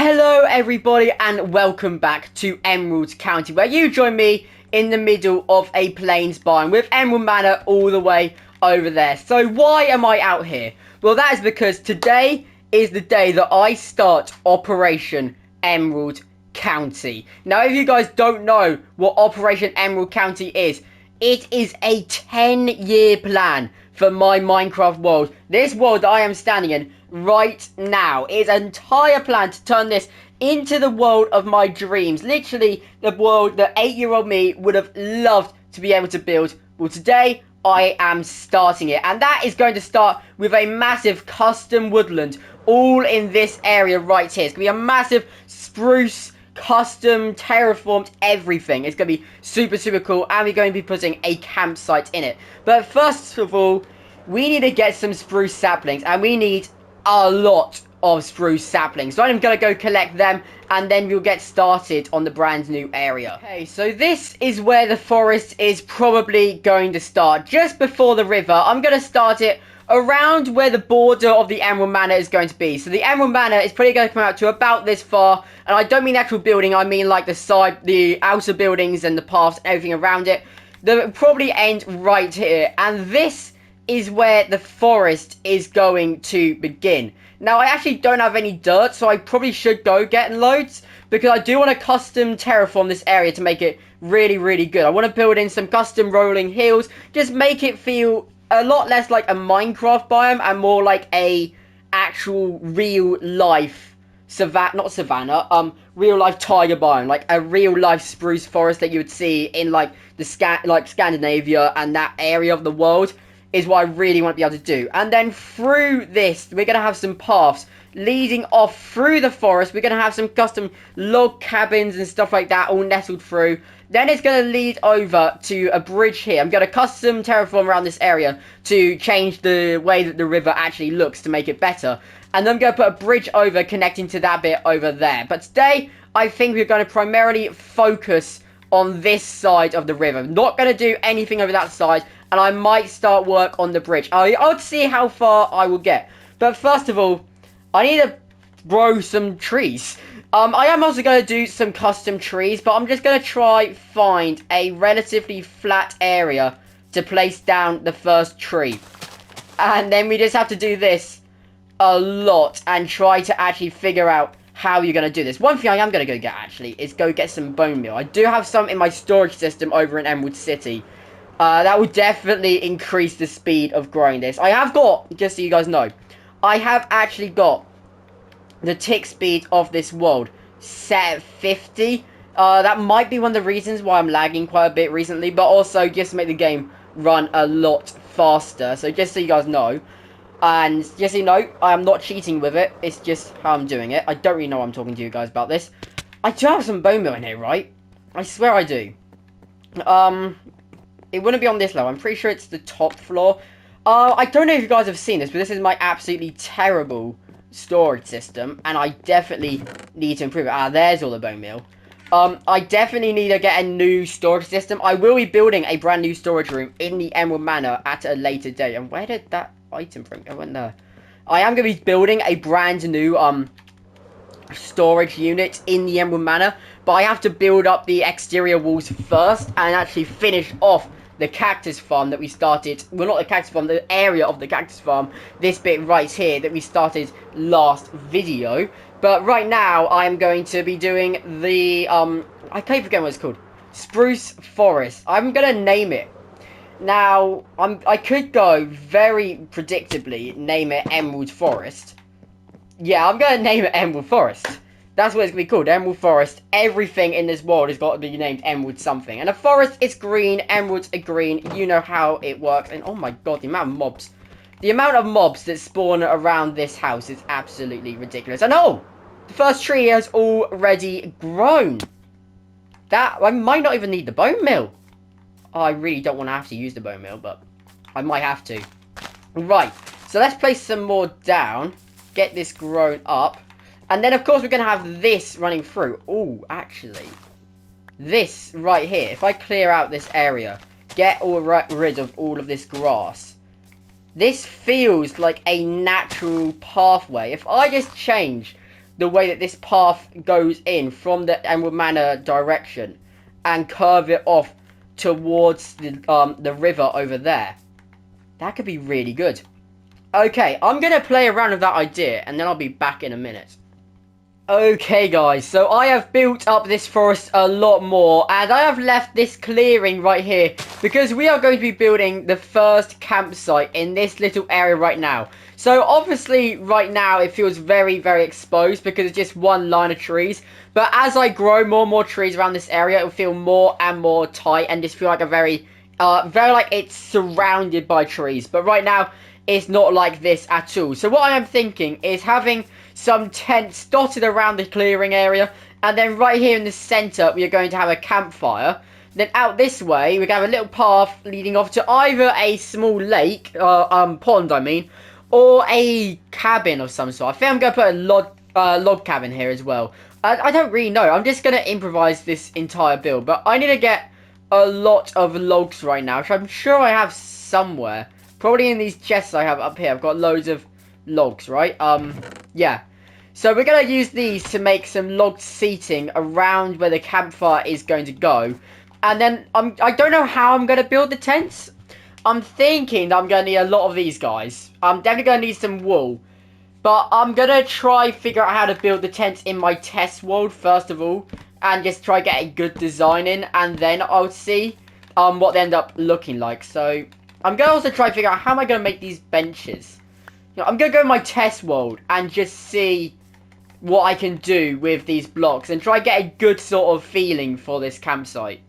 Hello everybody and welcome back to Emerald County, where you join me in the middle of a plains biome with Emerald Manor all the way over there. So why am I out here? Well, that is because today is the day that I start Operation Emerald County. Now, if you guys don't know what Operation Emerald County is, it is a 10-year plan for my Minecraft world. This world that I am standing in right now is an entire plan to turn this into the world of my dreams. Literally, the world that 8-year-old me would have loved to be able to build. Well, today, I am starting it. And that is going to start with a massive custom woodland all in this area right here. It's going to be a massive spruce custom terraformed everything. It's going to be super cool, and we're going to be putting a campsite in it. But first of all, we need to get some spruce saplings, and we need a lot of spruce saplings. So I'm going to go collect them, and then we'll get started on the brand new area. Okay, so this is where the forest is probably going to start, just before the river. I'm going to start it around where the border of the Emerald Manor is going to be. So the Emerald Manor is probably going to come out to about this far, and I don't mean the actual building, I mean like the outer buildings and the paths, everything around it. They'll probably end right here, and this is where the forest is going to begin. Now, I actually don't have any dirt, so I probably should go getting loads, because I do want to custom terraform this area to make it really good. I want to build in some custom rolling hills, just make it feel a lot less like a Minecraft biome and more like a actual real life real life tiger biome, like a real life spruce forest that you would see in like the Scandinavia and that area of the world is what I really want to be able to do. And then through this, we're going to have some paths leading off through the forest. We're going to have some custom log cabins and stuff like that all nestled through. Then it's going to lead over to a bridge here. I'm going to custom terraform around this area to change the way that the river actually looks to make it better. And then I'm going to put a bridge over connecting to that bit over there. But today, I think we're going to primarily focus on this side of the river. I'm not going to do anything over that side, and I might start work on the bridge. I'll see how far I will get. But first of all, I need to grow some trees. I am also going to do some custom trees, but I'm just going to try find a relatively flat area to place down the first tree. And then we just have to do this a lot and try to actually figure out how you're going to do this. One thing I am going to go get, actually, is go get some bone meal. I do have some in my storage system over in Emerald City. That will definitely increase the speed of growing this. I have got, just so you guys know, I have actually got the tick speed of this world set at 50. That might be one of the reasons why I'm lagging quite a bit recently, but also just to make the game run a lot faster. So just so you guys know, and just so you know, I am not cheating with it. It's just how I'm doing it. I don't really know why I'm talking to you guys about this. I do have some bone meal in here, right? I swear I do. It wouldn't be on this level. I'm pretty sure it's the top floor. I don't know if you guys have seen this, but this is my absolutely terrible storage system, and I definitely need to improve it. There's all the bone meal. I definitely need to get a new storage system. I will be building a brand new storage room in the Emerald Manor at a later date. And where did that item from? I went there. I am going to be building a brand new storage unit in the Emerald Manor, but I have to build up the exterior walls first and actually finish off the cactus farm that we started. Well, not the cactus farm, the area of the cactus farm, this bit right here that we started last video. But right now I'm going to be doing the I can't forget what it's called, spruce forest. I'm gonna name it. Now I could go very predictably name it Emerald Forest. Yeah, I'm gonna name it Emerald Forest. That's what it's going to be called, Emerald Forest. Everything in this world has got to be named Emerald something. And a forest is green, emeralds are green, you know how it works. And oh my god, the amount of mobs. The amount of mobs that spawn around this house is absolutely ridiculous. And oh, the first tree has already grown. I might not even need the bone meal. Oh, I really don't want to have to use the bone meal, but I might have to. Right, so let's place some more down. Get this grown up. And then, of course, we're going to have this running through. Oh, actually, this right here, if I clear out this area, get rid of all of this grass, this feels like a natural pathway. If I just change the way that this path goes in from the Emerald Manor direction and curve it off towards the river over there. That could be really good. Okay, I'm going to play around with that idea, and then I'll be back in a minute. Okay, guys, so I have built up this forest a lot more, and I have left this clearing right here, because we are going to be building the first campsite in this little area right now. So, obviously, right now, it feels very, very exposed, because it's just one line of trees. But as I grow more and more trees around this area, it will feel more and more tight, and just feel like a very like it's surrounded by trees. But right now, it's not like this at all. So what I am thinking is having some tents dotted around the clearing area, and then right here in the center we are going to have a campfire. Then out this way we're going to have a little path leading off to either a small lake, pond I mean, or a cabin of some sort. I think I'm going to put a log cabin here as well. I don't really know. I'm just going to improvise this entire build, but I need to get a lot of logs right now, which I'm sure I have somewhere. Probably in these chests I have up here. I've got loads of logs, right? Yeah. So we're going to use these to make some log seating around where the campfire is going to go. And then I don't know how I'm going to build the tents. I'm thinking that I'm going to need a lot of these guys. I'm definitely going to need some wool. But I'm going to try figure out how to build the tents in my test world first of all. And just try get a good design in. And then I'll see what they end up looking like. So I'm going to also try to figure out how am I going to make these benches. You know, I'm going to go in my test world and just see what I can do with these blocks. And try to get a good sort of feeling for this campsite.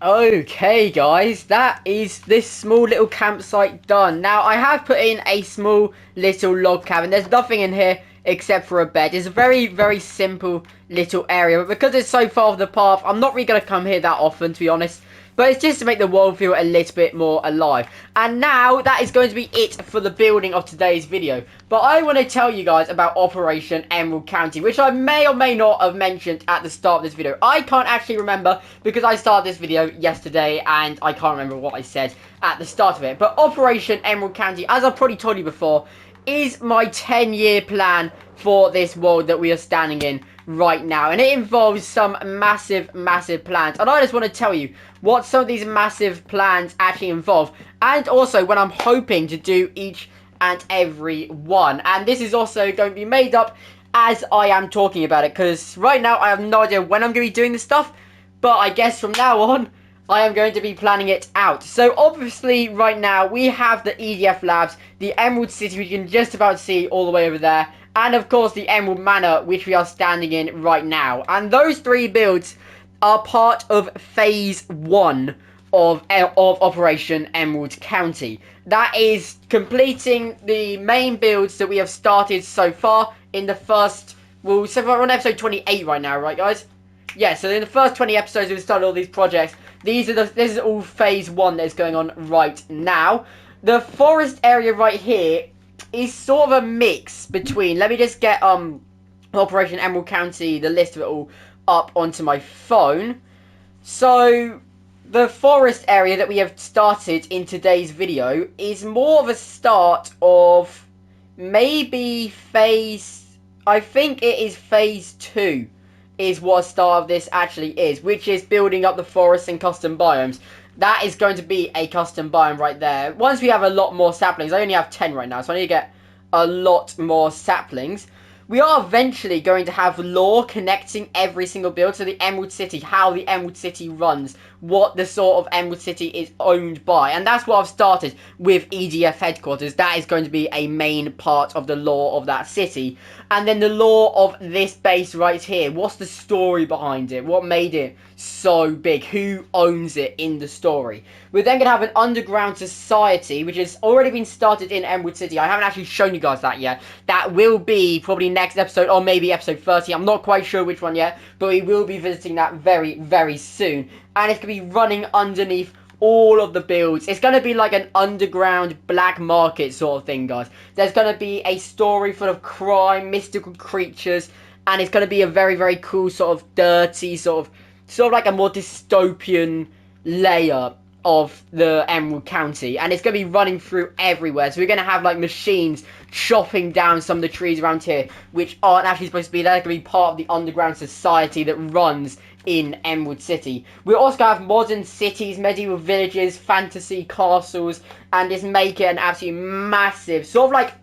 Okay guys, that is this small little campsite done. Now I have put in a small little log cabin. There's nothing in here except for a bed. It's a very, very simple little area. But because it's so far off the path, I'm not really going to come here that often, to be honest. But it's just to make the world feel a little bit more alive. And now, that is going to be it for the building of today's video. But I want to tell you guys about Operation Emerald County, which I may or may not have mentioned at the start of this video. I can't actually remember, because I started this video yesterday, and I can't remember what I said at the start of it. But Operation Emerald County, as I've probably told you before, is my 10-year plan for this world that we are standing in right now. And it involves some massive, massive plans. And I just want to tell you what some of these massive plans actually involve. And also when I'm hoping to do each and every one. And this is also going to be made up as I am talking about it. Because right now I have no idea when I'm going to be doing this stuff. But I guess from now on, I am going to be planning it out. So obviously right now we have the EDF Labs, the Emerald City, which you can just about see all the way over there, and of course the Emerald Manor, which we are standing in right now. And those three builds are part of Phase 1 of Operation Emerald County. That is completing the main builds that we have started so far in the first, well, so far we're on episode 28 right now, right guys? Yeah, so in the first 20 episodes we've started all these projects. This is all Phase 1 that is going on right now. The forest area right here is sort of a mix between, let me just get Operation Emerald County, the list of it all, up onto my phone. So the forest area that we have started in today's video is more of a start of maybe I think it is Phase 2. Is what a start of this actually is, which is building up the forests and custom biomes. That is going to be a custom biome right there. Once we have a lot more saplings, I only have 10 right now, so I need to get a lot more saplings. We are eventually going to have lore connecting every single build, so the Emerald City, how the Emerald City runs, what the sort of Emerald City is owned by, and that's what I've started with EDF headquarters. That is going to be a main part of the lore of that city. And then the lore of this base right here. What's the story behind it? What made it so big? Who owns it in the story? We're then going to have an underground society, which has already been started in Emerald City. I haven't actually shown you guys that yet. That will be probably next episode, or maybe episode 30. I'm not quite sure which one yet, but we will be visiting that very, very soon. And it's going to be running underneath all of the builds. It's going to be like an underground black market sort of thing, guys. There's going to be a story full of crime, mystical creatures, and it's going to be a very, very cool sort of dirty, sort of like a more dystopian layer of the Emerald County, and it's going to be running through everywhere. So we're going to have like machines chopping down some of the trees around here, which aren't actually supposed to be there. They're going to be part of the underground society that runs in Emerald City. We're also going to have modern cities, medieval villages, fantasy castles, and just make it an absolutely massive, sort of like,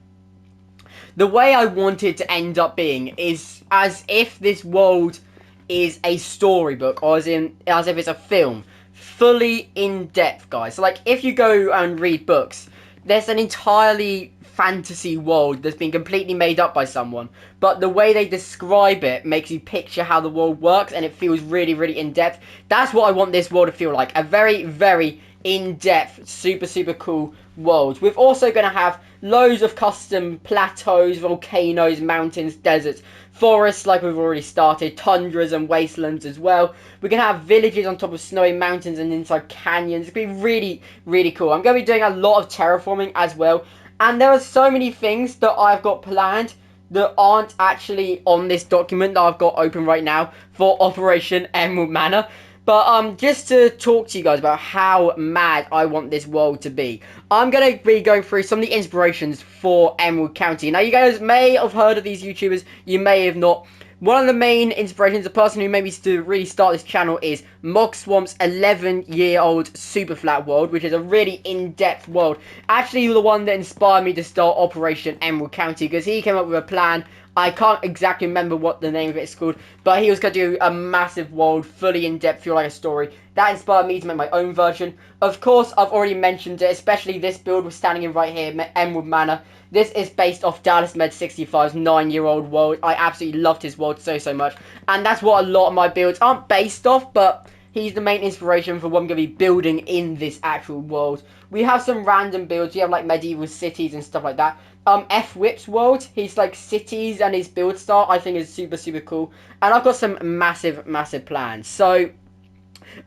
the way I want it to end up being is as if this world is a storybook, or as if it's a film, fully in depth, guys. So like, if you go and read books, there's an entirely fantasy world that's been completely made up by someone, but the way they describe it makes you picture how the world works, and it feels really, really in depth. That's what I want this world to feel like, a very, very in-depth, super, super cool world. We're also going to have loads of custom plateaus, volcanoes, mountains, deserts, forests like we've already started, tundras and wastelands as well. We're going to have villages on top of snowy mountains and inside canyons. It's going to be really, really cool. I'm going to be doing a lot of terraforming as well. And there are so many things that I've got planned that aren't actually on this document that I've got open right now for Operation Emerald Manor. But just to talk to you guys about how mad I want this world to be, I'm going to be going through some of the inspirations for Emerald County. Now, you guys may have heard of these YouTubers, you may have not. One of the main inspirations, the person who made me to really start this channel, is MogSwamp's 11-year-old Super Flat World, which is a really in-depth world. Actually, the one that inspired me to start Operation Emerald County, because he came up with a plan. I can't exactly remember what the name of it's called, but he was going to do a massive world, fully in-depth, feel like a story. That inspired me to make my own version. Of course, I've already mentioned it, especially this build we're standing in right here, Emerald Manor. This is based off Dallas Med 65's 9-year-old world. I absolutely loved his world so, so much. And that's what a lot of my builds aren't based off, but he's the main inspiration for what I'm going to be building in this actual world. We have some random builds. We have like medieval cities and stuff like that. F-Whip's world, he's like cities, and his build style I think is super, super cool. And I've got some massive, massive plans. So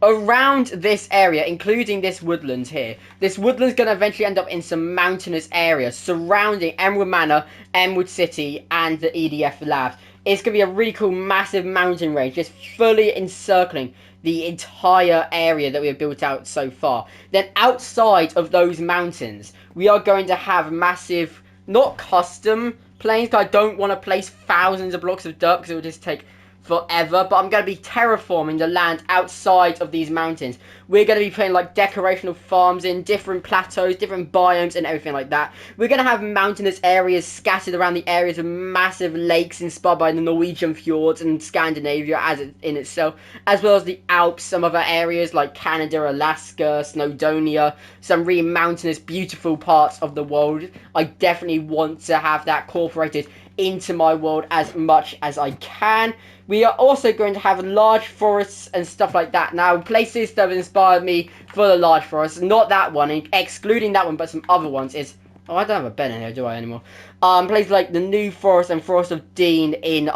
around this area, including this woodland here, this woodland's going to eventually end up in some mountainous areas surrounding Emerald Manor, Emerald City, and the EDF Labs. It's going to be a really cool, massive mountain range, just fully encircling the entire area that we have built out so far. Then outside of those mountains, we are going to have massive, not custom planes, because I don't want to place thousands of blocks of dirt, because it will just take forever, but I'm going to be terraforming the land outside of these mountains. We're going to be putting like decorational farms in different plateaus, different biomes, and everything like that. We're going to have mountainous areas scattered around the areas of massive lakes inspired by the Norwegian fjords and Scandinavia as in itself, as well as the Alps, some other areas like Canada, Alaska, Snowdonia, some really mountainous, beautiful parts of the world. I definitely want to have that incorporated into my world as much as I can. We are also going to have large forests and stuff like that. Now, places that have inspired me for the large forests, not that one, excluding that one, but some other ones is... Oh, I don't have a bed in here, do I, anymore? Places like the New Forest and Forest of Dean in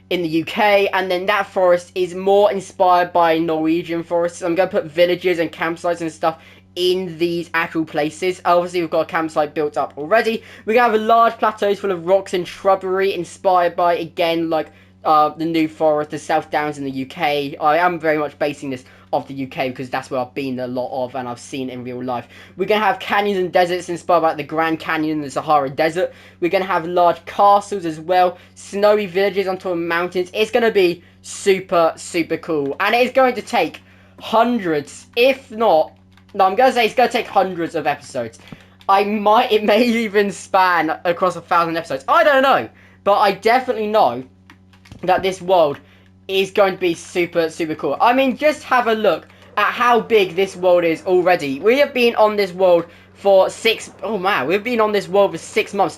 the UK, and then that forest is more inspired by Norwegian forests. I'm going to put villages and campsites and stuff in these actual places. Obviously, we've got a campsite built up already. We're going to have a large plateaus full of rocks and shrubbery inspired by, again, like the New Forest, the South Downs in the UK. I am very much basing this off the UK because that's where I've been a lot of and I've seen in real life. We're going to have canyons and deserts inspired by the Grand Canyon and the Sahara Desert. We're going to have large castles as well, snowy villages on top of mountains. It's going to be super, super cool. And it is going to take hundreds, if not... No, I'm going to say it's going to take hundreds of episodes. It may even span across 1,000 episodes. I don't know. But I definitely know that this world is going to be super, super cool. I mean, just have a look at how big this world is already. We have been on this world for we've been on this world for 6 months.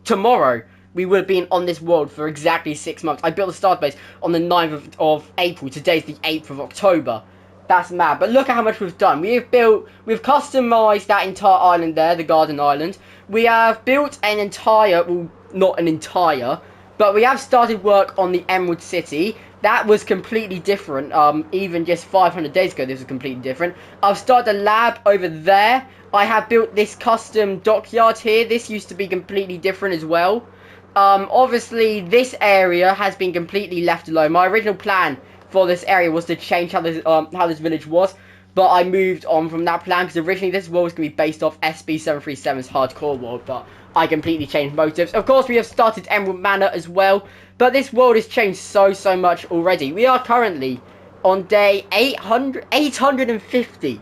Tomorrow, we would have been on this world for exactly 6 months. I built the start base on the 9th of April. Today's the 8th of October. That's mad. But look at how much we've done. We've customized that entire island there, the Garden Island. We have built an entire, well, not an entire, but we have started work on the Emerald City. That was completely different. Even just 500 days ago, this was completely different. I've started a lab over there. I have built this custom dockyard here. This used to be completely different as well. Obviously, this area has been completely left alone. My original plan for this area was to change how this village was. but I moved on from that plan because originally this world was going to be based off SB737's hardcore world, but I completely changed motives. Of course, we have started Emerald Manor as well, but this world has changed so much already. We are currently on day 850.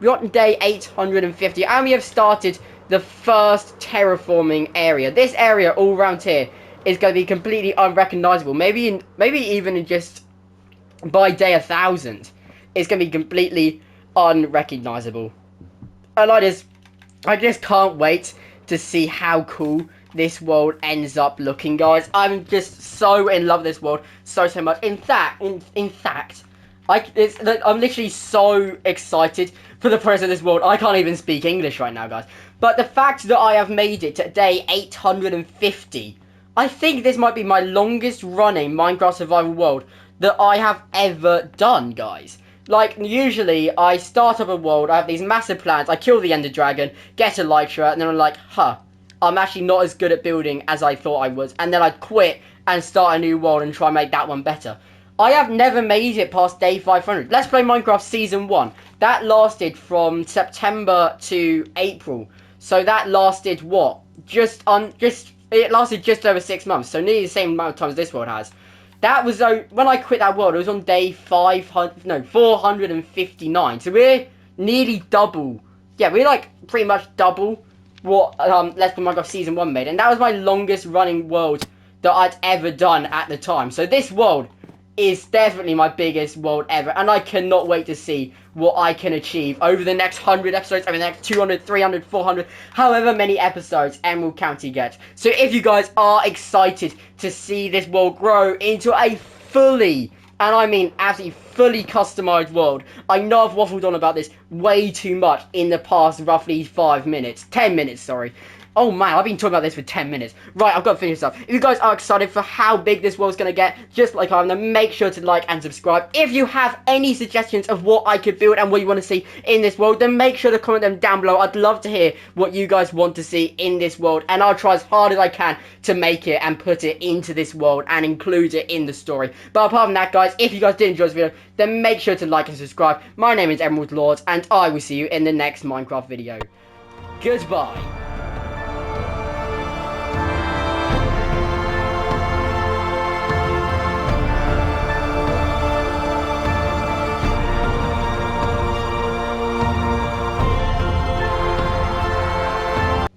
We're on day 850, and we have started the first terraforming area. This area all around here is going to be completely unrecognizable. Maybe even in just by day 1000, it's going to be completely unrecognizable. And I just can't wait to see how cool this world ends up looking, guys. I'm just so in love with this world so much. In fact, I'm literally so excited for the progress of this world. I can't even speak English right now, guys. But the fact that I have made it to day 850, I think this might be my longest running Minecraft survival world that I have ever done, guys. Like, usually, I start up a world, I have these massive plans, I kill the Ender Dragon, get a Elytra, and then I'm like, I'm actually not as good at building as I thought I was. And then I quit and start a new world and try and make that one better. I have never made it past day 500. Let's Play Minecraft Season 1. That lasted from September to April. So that lasted, what? It lasted just over 6 months. So nearly the same amount of time as this world has. That was, when I quit that world, it was on day 459. So we're nearly double. Yeah, we're like pretty much double what Let's Play Minecraft Season 1 made. And that was my longest running world that I'd ever done at the time. So this world is definitely my biggest world ever. And I cannot wait to see what I can achieve over the next 100 episodes, over the next 200, 300, 400, however many episodes Emerald County gets. So if you guys are excited to see this world grow into a fully, and I mean absolutely fully customized world, I know I've waffled on about this way too much in the past roughly 10 minutes, sorry. Oh man, I've been talking about this for 10 minutes. Right, I've got to finish this up. If you guys are excited for how big this world's going to get, just like I am, then make sure to like and subscribe. If you have any suggestions of what I could build and what you want to see in this world, then make sure to comment them down below. I'd love to hear what you guys want to see in this world, and I'll try as hard as I can to make it and put it into this world and include it in the story. But apart from that, guys, if you guys did enjoy this video, then make sure to like and subscribe. My name is Emerald Lord, and I will see you in the next Minecraft video. Goodbye.